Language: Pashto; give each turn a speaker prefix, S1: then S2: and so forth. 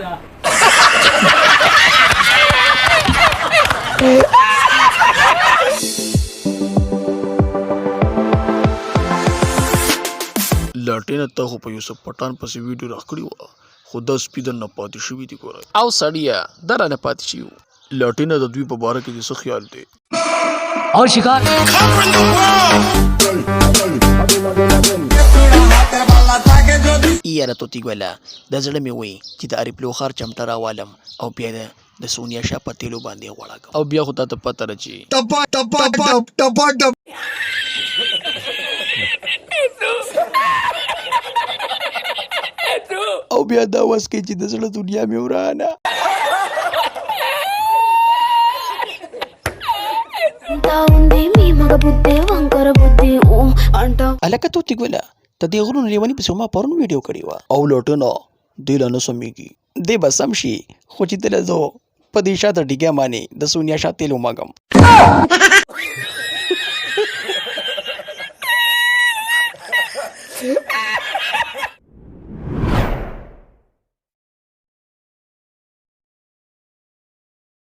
S1: ده
S2: لاټینه ته خو په یوسف پټان پسې ویډیو راکړی و خو دا سپیدن نه پاتې شوي دي ګوره او سړیه دا رانه پاتې شي لاټینه د دوی په باره کې دې څه خیال دی
S1: और शिकार
S2: یاره توتی ګوله د زړه مې وایي چې د اریپلو خار چمټه راوالم او بیا د سونیا شاه په تیلو باندې غوړاږم او بیا خو تا ته پته ده چې او بیا دا وس کې چې د زړه دنیا مې ورانه الکه توتی ګوله ته دې غرونو لیونی پسې ما پرون ویډیو کړې وه او لټنه دې لا نه سمېږي دې به سم شي خو چې دله زه په دې شاته ډیګه مانې د سونیا شاه تیل وماګم